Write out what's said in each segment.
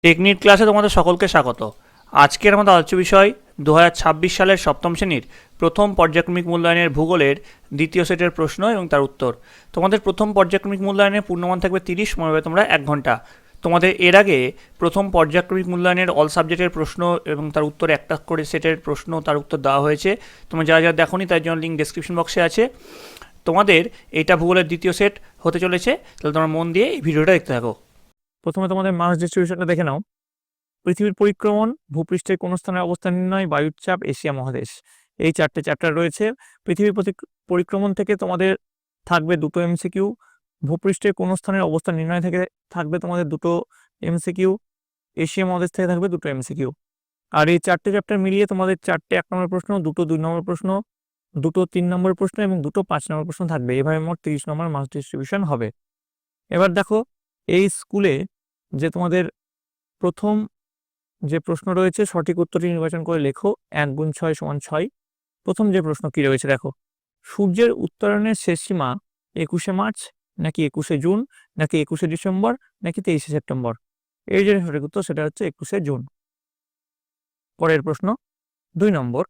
Technique ক্লাসে তোমাদের সকলকে স্বাগত। আজকের আমাদের আলোচ্য বিষয় 2026 সালের সপ্তম শ্রেণীর প্রথম পর্যায়ক্রমিক মূল্যায়নের ভূগোলের দ্বিতীয় সেটের প্রশ্ন এবং তার উত্তর। তোমাদের প্রথম পর্যায়ক্রমিক মূল্যায়নের পূর্ণমান থাকবে 30, সময় পাবে তোমরা 1 ঘন্টা। তোমাদের এর আগে প্রথম পর্যায়ক্রমিক মূল্যায়নের অল সাবজেক্টের প্রশ্ন এবং তার উত্তর একটা করে সেটের প্রশ্ন তার উত্তর দেওয়া হয়েছে। তোমরা যারা যারা দেখোনি তার জন্য লিঙ্ক ডেসক্রিপশন বক্সে আছে। তোমাদের এটা ভূগোলের দ্বিতীয় সেট হতে চলেছে, তাহলে তোমরা মন দিয়ে এই ভিডিওটা দেখতে থাকো। প্রথমে তোমাদের মাস ডিস্ট্রিবিউশনটা দেখে নাও। পৃথিবীর পরিক্রমণ, ভূপৃষ্ঠের কোন স্থানের অবস্থান নির্ণয়, বায়ুর চাপ, এশিয়া মহাদেশ, এই 4টে চ্যাপ্টার রয়েছে। পৃথিবীর পরিক্রমণ থেকে তোমাদের থাকবে 2টো এমসিকিউ, ভূপৃষ্ঠের কোন স্থানের অবস্থান নির্ণয় থেকে থাকবে তোমাদের 2টো এমসিকিউ, এশিয়া মহাদেশ থেকে থাকবে 2টো এমসিকিউ। আর এই 4টে চ্যাপ্টার মিলিয়ে তোমাদের 4টে 1 নম্বর প্রশ্ন, 2টো 2 নম্বর প্রশ্ন, 2টো 3 নম্বর প্রশ্ন এবং 2টো 5 নম্বর প্রশ্ন থাকবে। এভাবে মোট 30 নম্বর মাস ডিস্ট্রিবিউশন হবে। এবার দেখো, এই স্কুলে যে তোমাদের প্রথম যে প্রশ্ন রয়েছে সঠিক উত্তরটি নির্বাচন করে লেখো। 1 গুণ 6 সমান 6। প্রথম যে প্রশ্ন কি রয়েছে দেখো, সূর্যের উত্তরায়ণের শেষ সীমা 21শে মার্চ নাকি 21শে জুন নাকি 21শে ডিসেম্বর নাকি 23শে সেপ্টেম্বর? এই যে সঠিক উত্তর সেটা হচ্ছে 21শে জুন। পরের প্রশ্ন 2 নম্বর,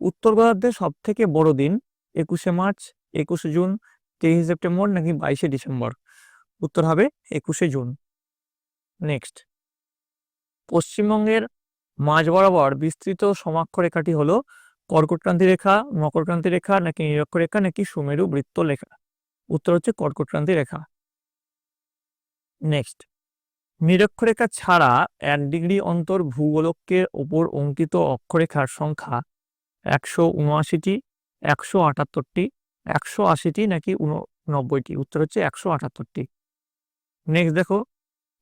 উত্তর গোলার্ধের সব থেকে বড় দিন 21শে মার্চ, 21শে জুন, 23শে সেপ্টেম্বর নাকি 22শে ডিসেম্বর? উত্তর হবে 21শে জুন। নেক্সট, পশ্চিমবঙ্গের মাঝ বরাবর বিস্তৃত সমাক্ষরেখাটি হলো কর্কটক্রান্তি রেখা, মকরক্রান্তি রেখা নাকি নিরক্ষরেখা নাকি সুমেরু বৃত্ত রেখা? উত্তর হচ্ছে কর্কটক্রান্তি রেখা। নেক্সট, নিরক্ষরেখা ছাড়া 1 ডিগ্রি অন্তর ভূগোলকের ওপর অঙ্কিত অক্ষরেখার সংখ্যা 179টি, 178টি, 180টি নাকি 90টি? উত্তর হচ্ছে 178টি। নেক্সট দেখো,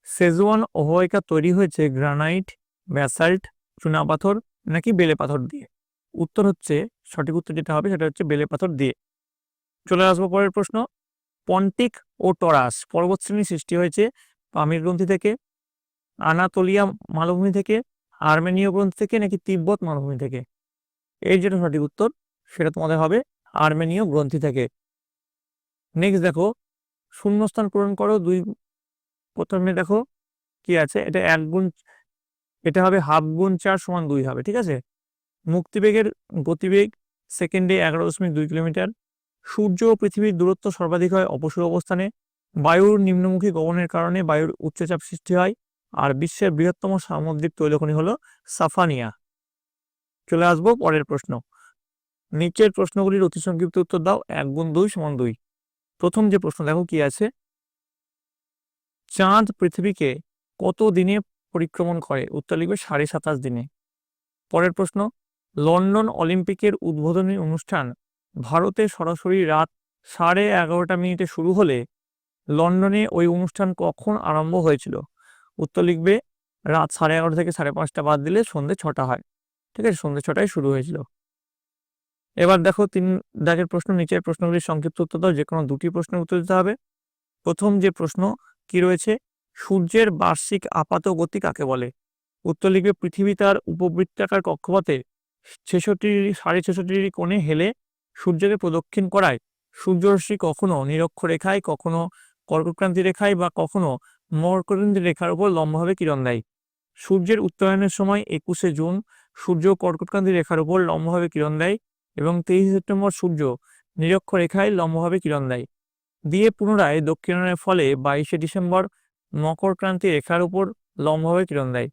সেজুয়ান অববাহিকা তৈরি হয়েছে গ্রানাইট, ব্যাসাল্ট, চুনাপাথর নাকি বেলে পাথর দিয়ে? উত্তর হচ্ছে, সঠিক উত্তর যেটা হবে সেটা হচ্ছে বেলে পাথর দিয়ে। চলে আসবো পরের প্রশ্ন, পন্টিক ও টরাস পর্বতশ্রেণী সৃষ্টি হয়েছে পামির গ্রন্থি থেকে, আনাতোলিয়া মালভূমি থেকে, আর্মেনীয় গ্রন্থি থেকে নাকি তিব্বত মালভূমি থেকে? এই যেটা সঠিক উত্তর সেটা তোমাদের হবে আর্মেনীয় গ্রন্থি থেকে। নেক্সট দেখো, শূন্যস্থান পূরণ করো। প্রথমে দেখো কি আছে, এটা 1 গুণ, এটা হবে হাফ গুণ 4 সমান 2 হবে, ঠিক আছে। মুক্তিবেগের গতিবেগ সেকেন্ডে 11.2 কিলোমিটার। সূর্য ও পৃথিবীর দূরত্ব সর্বাধিক হয় অপসূর অবস্থানে। বায়ুর নিম্নমুখী গমনের কারণে বায়ুর উচ্চচাপ সৃষ্টি হয়। আর বিশ্বের বৃহত্তম সামুদ্রিক তৈলখনি হলো সাফানিয়া। চলে আসবো পরের প্রশ্ন, নিচের প্রশ্নগুলির অতি সংক্ষিপ্ত উত্তর দাও। 1 গুণ 2 সমান 2। প্রথম যে প্রশ্ন দেখো কি আছে, চাঁদ পৃথিবীকে কত দিনে পরিক্রমণ করে? উত্তর লিখবে 27.5 দিনে। পরের প্রশ্ন, লন্ডন অলিম্পিকের উদ্বোধনী অনুষ্ঠান ভারতে সরাসরি রাত 11:30 শুরু হলে লন্ডনে ওই অনুষ্ঠান কখন আরম্ভ হয়েছিল? উত্তর লিখবে রাত 11:30 থেকে 5:30 বাদ দিলে সন্ধ্যে 6টা হয়, ঠিক আছে, সন্ধ্যে 6টায় শুরু হয়েছিল। এবার দেখো 3 দাগের প্রশ্ন, নিচের প্রশ্নগুলির সংক্ষিপ্ত উত্তর দাও। যে কোনো 2টি প্রশ্নের উত্তর দিতে হবে। প্রথম যে প্রশ্ন কি রয়েছে, সূর্যের বার্ষিক আপাত গতি কাকে বলে? উত্তর লিখবে পৃথিবী তার উপবৃত্তাকার কক্ষপথে 66 কোণে হেলে সূর্যকে প্রদক্ষিণ করায় সূর্যরশ্মি কখনো নিরক্ষরেখায়, কখনো কর্কটক্রান্তি রেখায় বা কখনো মকরক্রান্তি রেখার উপর লম্বভাবে কিরণ দেয়। সূর্যের উত্তরায়ণের সময় 21শে জুন সূর্য কর্কটক্রান্তি রেখার উপর লম্বভাবে কিরণ দেয় এবং 23শে সেপ্টেম্বর সূর্য নিরক্ষরেখায় লম্বভাবে কিরণ দেয়। দিয়ে পুনরায় দক্ষিণায়নের ফলে 22শে ডিসেম্বর মকরক্রান্তি রেখার উপর লম্বভাবে কিরণ দেয়।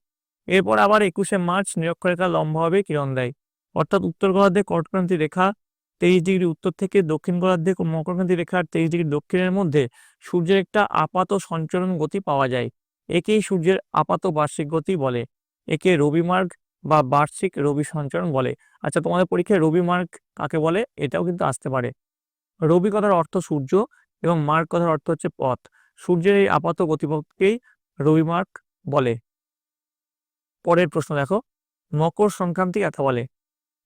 এরপর আবার 21শে মার্চ নিরক্ষরেখা লম্বভাবে কিরণ দেয়। অর্থাৎ উত্তর গোলার্ধে কর্কটক্রান্তি রেখা 23 ডিগ্রি উত্তর থেকে, দক্ষিণ গোলার্ধে মকরক্রান্তি রেখার 23 ডিগ্রি দক্ষিণের মধ্যে সূর্যের একটা আপাত সঞ্চরণ গতি পাওয়া যায়। একেই সূর্যের আপাত বার্ষিক গতি বলে। একে রবিমার্গ বা বার্ষিক রবি সঞ্চরণ বলে। আচ্ছা, তোমাদের পরীক্ষায় রবিমার্গ কাকে বলে এটাও কিন্তু আসতে পারে। রবি কথার অর্থ সূর্য এবং মার্গ কথার অর্থ হচ্ছে পথ। সূর্যের এই আপাত গতিপথকেই রবিমার্গ বলে। পরের প্রশ্ন দেখো, মকর সংক্রান্তি কাকে বলে?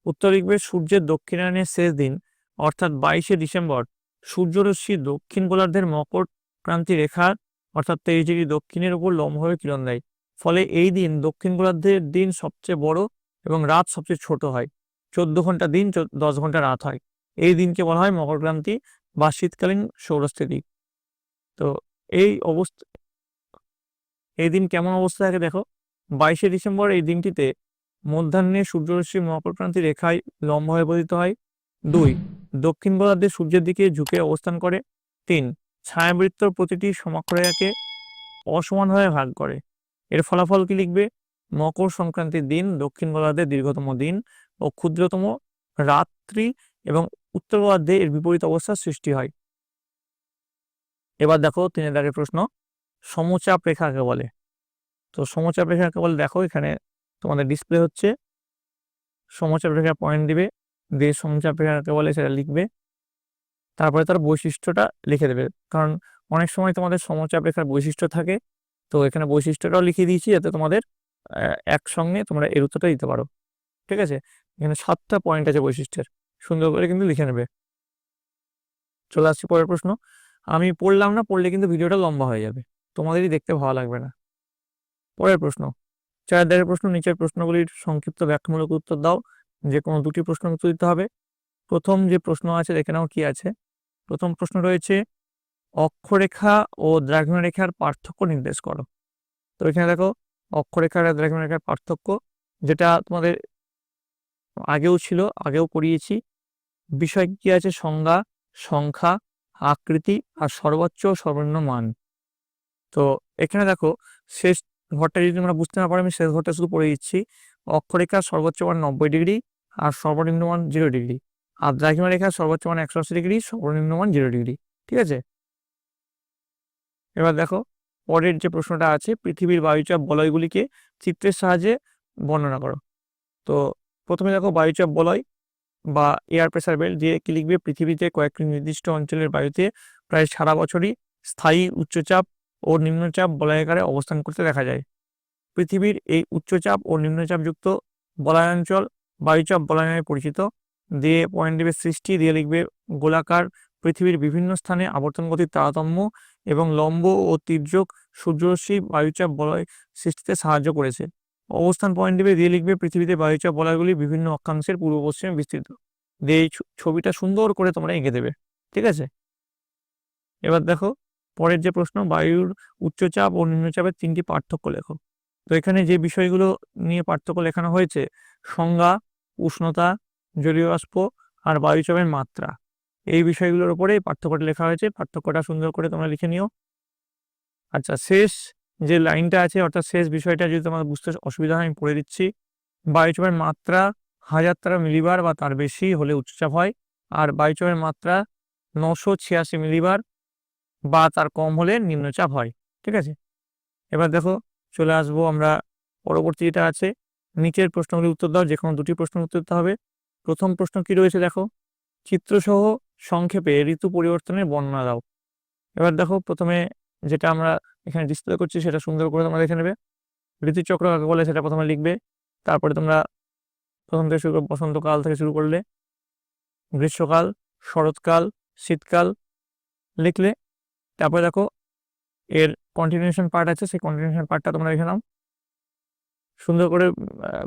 উত্তর লিখবে সূর্যের দক্ষিণায়নের শেষ দিন অর্থাৎ 22শে ডিসেম্বর সূর্যরশ্মি দক্ষিণ গোলার্ধের মকর ক্রান্তি রেখা অর্থাৎ 23 ডিগ্রি দক্ষিণের উপর লম্বভাবে কিরণ দেয়। ফলে এই দিন দক্ষিণ গোলার্ধের দিন সবচেয়ে বড় এবং রাত সবচেয়ে ছোট হয়। 14 ঘন্টা দিন, 10 ঘন্টা রাত হয়। এই দিনকে বলা হয় মকরক্রান্তি বা শীতকালীন সৌরস্থিতি। তো এই অবস্থা, এই দিন কেমন অবস্থা থাকে দেখো, ডিসেম্বর এই দিনটিতে মধ্যাহ্নে সূর্যরশ্মি মকরক্রান্তি রেখায় লম্ব হয়ে পতিত হয়। 2. দক্ষিণ গোলার্ধে সূর্যের দিকে ঝুঁকে অবস্থান করে। 3. ছায়াবৃত্তর প্রতিটি সমঅক্ষরেখাকে অসমানভাবে ভাগ করে। এর ফলাফল কি লিখবে? মকর সংক্রান্তির দিন দক্ষিণ গোলার্ধের দীর্ঘতম দিন ও ক্ষুদ্রতম রাত্রি এবং উত্তর গোলার্ধে এর বিপরীত অবস্থার সৃষ্টি হয়। এবার দেখো 3 দাগের প্রশ্ন, সমচাপ রেখা কাকে বলে? তো সমচাপ রেখা কাকে বলে দেখো এখানে তোমাদের ডিসপ্লে হচ্ছে। সমচাপ রেখা পয়েন্ট দিবে, দিয়ে সমচাপ রেখা কাকে বলে সেটা লিখবে, তারপরে তার বৈশিষ্ট্যটা লিখে দেবে। কারণ অনেক সময় তোমাদের সমচাপ রেখার বৈশিষ্ট্য থাকে, তো এখানে বৈশিষ্ট্যটাও লিখে দিয়েছি যাতে তোমাদের একসঙ্গে তোমরা এর উত্তরটা দিতে পারো। ঠিক আছে, এখানে 7টা পয়েন্ট আছে বৈশিষ্ট্যের, সুন্দর করে কিন্তু লিখে নেবে। চলে আসছি পরের প্রশ্ন। আমি পড়লাম না, পড়লে কিন্তু ভিডিওটা লম্বা হয়ে যাবে, তোমাদেরই দেখতে ভালো লাগবে না। পরের প্রশ্ন, 4 দাগের প্রশ্ন, নিচের প্রশ্নগুলির সংক্ষিপ্ত ব্যাখ্যামূলক উত্তর দাও। যে কোনো 2টি প্রশ্ন উত্তর দিতে হবে। প্রথম যে প্রশ্ন আছে দেখে নাও কি আছে। প্রথম প্রশ্ন রয়েছে, অক্ষরেখা ও দ্রাঘিমারেখার পার্থক্য নির্দেশ করো। তো এখানে দেখো অক্ষরেখা আর দ্রাঘিমারেখার পার্থক্য, যেটা তোমাদের আগেও ছিল, আগেও পড়িয়েছি। বিষয় কি আছে? সংজ্ঞা, সংখ্যা, আকৃতি আর সর্বোচ্চ ও সর্বনিম্ন মান। তো এখানে দেখো শেষ ঘরটা যদি তোমরা বুঝতে না পারো, আমি শেষ ঘরটা শুধু পড়ে দিচ্ছি। অক্ষরেখার সর্বোচ্চ মান 90 ডিগ্রি আর সর্বনিম্ন মান 0 ডিগ্রি, আর দ্রাঘিমারেখার সর্বোচ্চ মান 180 ডিগ্রি, সর্বনিম্ন মান 0 ডিগ্রি। ঠিক আছে, এবার দেখো পরের যে প্রশ্নটা আছে, পৃথিবীর বায়ুচাপ বলয়গুলিকে চিত্রের সাহায্যে বর্ণনা করো। তো প্রথমে দেখো বায়ুচাপ বলয় বা এয়ার প্রেসার বেল্ট দিয়ে কি লিখবে? পৃথিবীতে কয়েকটি নির্দিষ্ট অঞ্চলের বায়ুতে প্রায় সারা বছরই স্থায়ী উচ্চচাপ ও নিম্নচাপ বলয়াকারে অবস্থান করতে দেখা যায়। পৃথিবীর এই উচ্চচাপ ও নিম্নচাপযুক্ত বলয়াঞ্চল বায়ুচাপ বলয় নামে পরিচিত। দিয়ে পয়েন্ট দিবে সৃষ্টি, দিয়ে লিখবে গোলাকার পৃথিবীর বিভিন্ন স্থানে আবর্তন গতির তারতম্য এবং লম্ব ও তির্যক সূর্যরশ্মি বায়ুচাপ বলয় সৃষ্টিতে সাহায্য করেছে। অবস্থান পয়েন্ট দিবে, দিয়ে লিখবে পৃথিবীতে বায়ুচাপ বলয়গুলি বিভিন্ন অক্ষাংশের পূর্ব পশ্চিমে বিস্তৃত। দিয়ে এই ছবিটা সুন্দর করে তোমরা এঁকে দেবে। ঠিক আছে, এবার দেখো পরের যে প্রশ্ন, বায়ুর উচ্চচাপ ও নিম্নচাপের 3টি পার্থক্য লেখো। তো এখানে যে বিষয়গুলো নিয়ে পার্থক্য লেখানো হয়েছে, সংজ্ঞা, উষ্ণতা, জলীয় বাষ্প আর বায়ুচাপের মাত্রা, এই বিষয়গুলোর উপরে পার্থক্যটা লেখা হয়েছে। পার্থক্যটা সুন্দর করে তোমরা লিখে নিও। আচ্ছা, শেষ যে লাইনটা আছে অর্থাৎ শেষ বিষয়টা যদি তোমার বুঝতে অসুবিধা হয় আমি পড়ে দিচ্ছি। বায়ুচাপের মাত্রা 1000 তারা মিলিবার বা তার বেশি হলে উচ্চচাপ হয়, আর বায়ুচাপের মাত্রা 986 মিলিবার বা তার কম হলে নিম্নচাপ হয়। ঠিক আছে, এবার দেখো চলে আসবো আমরা পরবর্তী যেটা আছে, নিচের প্রশ্নগুলির উত্তর দাও। যে কোনো 2টি প্রশ্নের উত্তর দিতে হবে। প্রথম প্রশ্ন কি রয়েছে দেখো, চিত্রসহ সংক্ষেপে ঋতু পরিবর্তনের বর্ণনা দাও। এবার দেখো প্রথমে যেটা আমরা এখানে ডিসপ্লে করছি সেটা সুন্দর করে তোমরা দেখে নেবে। ঋতুচক্র কাকে বলে সেটা প্রথমে লিখবে, তারপরে তোমরা প্রথম থেকে শুরু করে বসন্তকাল থেকে শুরু করলে গ্রীষ্মকাল, শরৎকাল, শীতকাল লিখলে। তারপরে দেখো এর কন্টিনিউশন পার্ট আছে, সেই কন্টিনিউশন পার্টটা তোমরা লিখে নাও। সুন্দর করে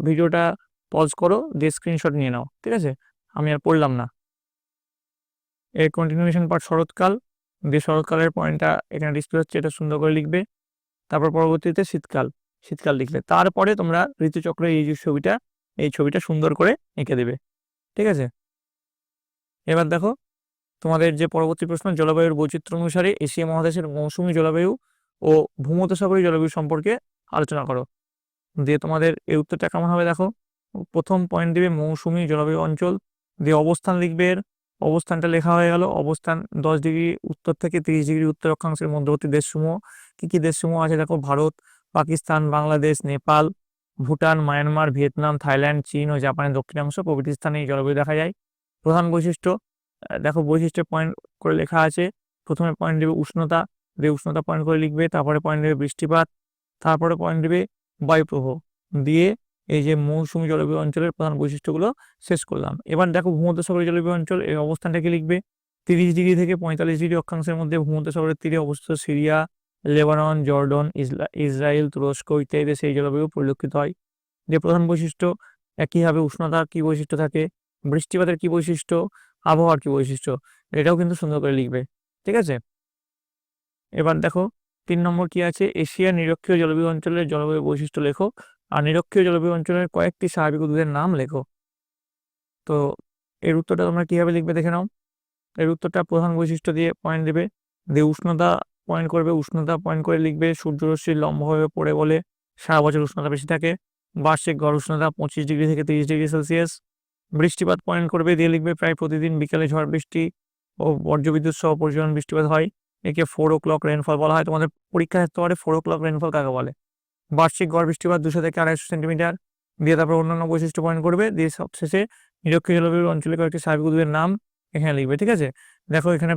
ভিডিওটা পজ করো, দিয়ে স্ক্রিনশট নিয়ে নাও। ঠিক আছে, আমি আর পড়লাম না। এর কন্টিনিউশন পার্ট শরৎকাল, দিয়ে শরৎকালের পয়েন্টটা এখানে ডিসপ্লে হচ্ছে, এটা সুন্দর করে লিখবে। তারপর পরবর্তীতে শীতকাল, শীতকাল লিখলে। তারপরে তোমরা ঋতুচক্রের এই যে ছবিটা, এই ছবিটা সুন্দর করে এঁকে দেবে। ঠিক আছে, এবার দেখো তোমাদের যে পরবর্তী প্রশ্ন, জলবায়ুর বৈচিত্র্য অনুসারে এশিয়া মহাদেশের মৌসুমী জলবায়ু ও ভূমধ্যসাগরীয় জলবায়ু সম্পর্কে আলোচনা করো। দিয়ে তোমাদের এই উত্তরটা কেমন হবে দেখো। প্রথম পয়েন্ট দিবে মৌসুমী জলবায়ু অঞ্চল, দিয়ে অবস্থান লিখবে। এর অবস্থানটা লেখা হয়ে গেল। অবস্থান 10 ডিগ্রি উত্তর থেকে 30 ডিগ্রি উত্তর অক্ষাংশের মধ্যবর্তী দেশসমূহ। কি কি দেশসমূহ আছে দেখো, Bharat, Pakistan, Bangladesh, Nepal, Bhutan, Myanmar, Vietnam, Thailand, চীন ও জাপানের দক্ষিণাংশ প্রভৃতি স্থানে এই জলবায়ু দেখা যায়। প্রধান বৈশিষ্ট্য দেখো, বৈশিষ্ট্য পয়েন্ট করে লেখা আছে। প্রথমে পয়েন্ট দেবে উষ্ণতা, দিয়ে উষ্ণতা পয়েন্ট করে লিখবে। তারপরে পয়েন্ট দেবে বৃষ্টিপাত, তারপরে পয়েন্ট দেবে বায়ুপ্রবাহ, দিয়ে এই যে মৌসুমী জলবায়ু অঞ্চলের প্রধান বৈশিষ্ট্যগুলো শেষ করলাম। এবার দেখো ভূমধ্যসাগরীয় জলবায়ু অঞ্চল, এই অবস্থানটাকে লিখবে। 30 ডিগ্রি থেকে 45 ডিগ্রি অক্ষাংশের মধ্যে ভূমধ্যসাগরের তীরে অবস্থিত সিরিয়া, লেবানন, জর্ডন, ইসরায়েল, তুরস্ক ইত্যাদি দেশে এই জলবায়ু পরিলক্ষিত হয়। যে প্রধান বৈশিষ্ট্য একইভাবে উষ্ণতার কি বৈশিষ্ট্য থাকে, বৃষ্টিপাতের কি বৈশিষ্ট্য, আবহাওয়ার কি বৈশিষ্ট্য, এটাও কিন্তু সুন্দর করে লিখবে। ঠিক আছে, এবার দেখো 3 নম্বর কি আছে, এশিয়ার নিরক্ষীয় জলবায়ু অঞ্চলের জলবায়ু বৈশিষ্ট্য লেখো। আর নিরক্ষীয় জলবায়ু অঞ্চলের কয়েকটি স্বাভাবিক উদ্ভিদের নাম লেখো। তো এর উত্তরটা তোমরা কিভাবে লিখবে দেখে নাও। এর উত্তরটা প্রধান বৈশিষ্ট্য দিয়ে পয়েন্ট দেবে, দিয়ে উষ্ণতা পয়েন্ট করবে, উষ্ণতা পয়েন্ট করে লিখবে সূর্যরশ্মির লম্বভাবে পড়ে বলে সারা বছর উষ্ণতা বেশি থাকে। বার্ষিক গড় উষ্ণতা 25 ডিগ্রি থেকে 30 ডিগ্রি সেলসিয়াস। বৃষ্টিপাত পয়েন্ট করবে, দিয়ে লিখবে প্রায় প্রতিদিন বিকেলে ঝড় বৃষ্টি ও বজ্রবিদ্যুৎ সহ পরিমাণ বৃষ্টিপাত হয়, একে 4 o'clock রেনফল বলা হয়। তোমাদের পরীক্ষা থাকতে পারে 4 o'clock রেনফল কাকে বলে। বার্ষিক গড় বৃষ্টিপাত 200 থেকে 250 সেন্টিমিটার। দিয়ে তারপর অন্যান্য বৈশিষ্ট্য পয়েন্ট করবে, দিয়ে সবশেষে নিরক্ষীয় জলবায়ু অঞ্চলে কয়েকটি স্বাভাবিক উদ্ভিদের নাম এখানে লিখবে। ঠিক আছে, দেখো এখানে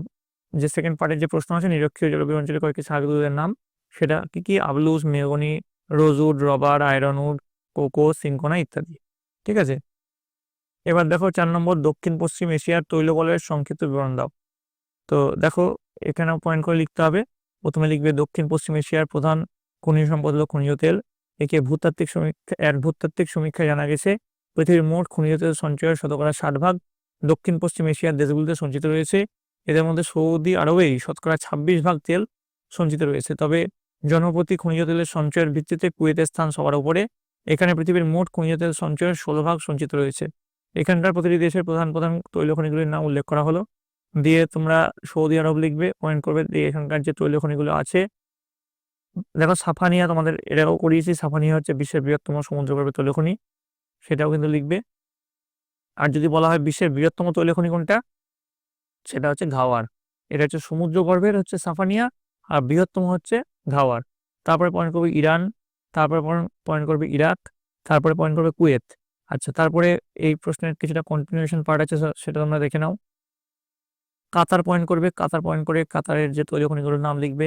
যে সেকেন্ড পার্টের যে প্রশ্ন আছে, নিরক্ষীয় জলবায়ু অঞ্চলে কয়েকটি স্বাভাবিক উদ্ভিদের নাম, সেটা কি কি, আবলুস, mahogany, rosewood, rubber, ironwood, cocoa, cinchona ইত্যাদি। ঠিক আছে, এবার দেখো 4 নম্বর, দক্ষিণ পশ্চিম এশিয়ার তৈলবলয়ের সংক্ষিপ্ত বিবরণ দাও। তো দেখো এখানেও পয়েন্ট করে লিখতে হবে। প্রথমে লিখবে দক্ষিণ পশ্চিম এশিয়ার প্রধান খনিজ সম্পদ হলো খনিজ তেল। একে ভূতাত্ত্বিক সমীক্ষায় জানা গেছে পৃথিবীর মোট খনিজ তেল সঞ্চয়ের 60% দক্ষিণ পশ্চিম এশিয়ার দেশগুলিতে সঞ্চিত রয়েছে। এদের মধ্যে সৌদি আরবেই 26% তেল সঞ্চিত রয়েছে। তবে জনপ্রতি খনিজ তেলের সঞ্চয়ের ভিত্তিতে কুয়েতের স্থান সবার উপরে। এখানে পৃথিবীর মোট খনিজ তেল সঞ্চয়ের 16% সঞ্চিত রয়েছে। এখানকার প্রতিটি দেশের প্রধান প্রধান তৈল খনিগুলির নাম উল্লেখ করা হলো। দিয়ে তোমরা সৌদি আরব লিখবে, পয়েন্ট করবে, দিয়ে এখানকার যে তৈল খনিগুলো আছে, দেখো সাফানিয়া, তোমাদের এটাও করিয়েছি, সাফানিয়া হচ্ছে বিশ্বের বৃহত্তম সমুদ্রগর্ভের তৈল খনি, সেটাও কিন্তু লিখবে। আর যদি বলা হয় বিশ্বের বৃহত্তম তৈল খনি কোনটা, সেটা হচ্ছে ঘাওয়ার। এটা হচ্ছে সমুদ্রগর্ভের হচ্ছে সাফানিয়া, আর বৃহত্তম হচ্ছে ঘাওয়ার। তারপরে পয়েন্ট করবে ইরান, তারপরে পয়েন্ট করবে ইরাক, তারপরে পয়েন্ট করবে কুয়েত। আচ্ছা, তারপরে এই প্রশ্নের কিছুটা কন্টিনিউশন পার্ট আছে, সেটা তোমরা দেখে নাও। কাতার পয়েন্ট করবে, কাতার পয়েন্ট করে কাতারের যে তৈল খনিগুলোর নাম লিখবে।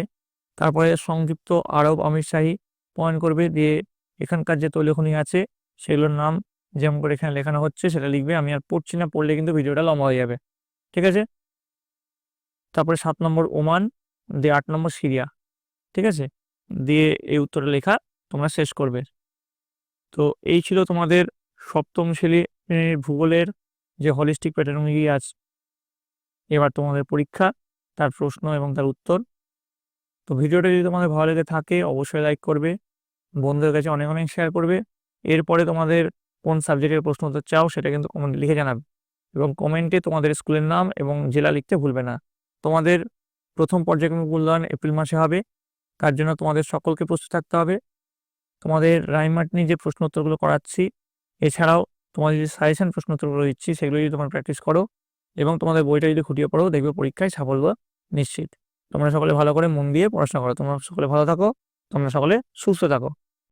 তারপরে সংযুক্ত আরব আমিরশাহী পয়েন্ট করবে, দিয়ে এখানকার যে তৈল খনি আছে সেগুলোর নাম যেমন করে এখানে লেখানো হচ্ছে সেটা লিখবে। আমি আর পড়ছি না, পড়লে কিন্তু ভিডিওটা লম্বা হয়ে যাবে। ঠিক আছে, তারপরে 7 নম্বর ওমান, দিয়ে 8 নম্বর সিরিয়া। ঠিক আছে, দিয়ে এই উত্তরটা লেখা তোমরা শেষ করবে। তো এই ছিল তোমাদের সপ্তম শ্রেণীর ভূগোলের যে হলিস্টিক প্যাটার্নগুলি আছে। এবার তোমাদের পরীক্ষা, তার প্রশ্ন এবং তার উত্তর। তো ভিডিওটা যদি তোমাদের ভালো লেগে থাকে অবশ্যই লাইক করবে, বন্ধুদের কাছে অনেক অনেক শেয়ার করবে। এরপরে তোমাদের কোন সাবজেক্টের প্রশ্ন উত্তর চাও সেটা কিন্তু কমেন্টে লিখে জানাবে, এবং কমেন্টে তোমাদের স্কুলের নাম এবং জেলা লিখতে ভুলবে না। তোমাদের প্রথম পর্যায়ক্রমিক মূল্যায়ন এপ্রিল মাসে হবে, তার জন্য তোমাদের সকলকে প্রস্তুত থাকতে হবে। তোমাদের রাইমার্টনি যে প্রশ্ন উত্তরগুলো করাচ্ছি, এছাড়াও তোমাদের যে সাজেশন প্রশ্ন উত্তরগুলো দিচ্ছি সেগুলো যদি তোমরা প্র্যাকটিস করো এবং তোমাদের বইটা যদি খুঁটিয়ে পড়ো, দেখবে পরীক্ষায় সাফল্য নিশ্চিত। তোমরা সকলে ভালো করে মন দিয়ে পড়াশোনা করো। তোমরা সকলে ভালো থাকো, তোমরা সকলে সুস্থ থাকো।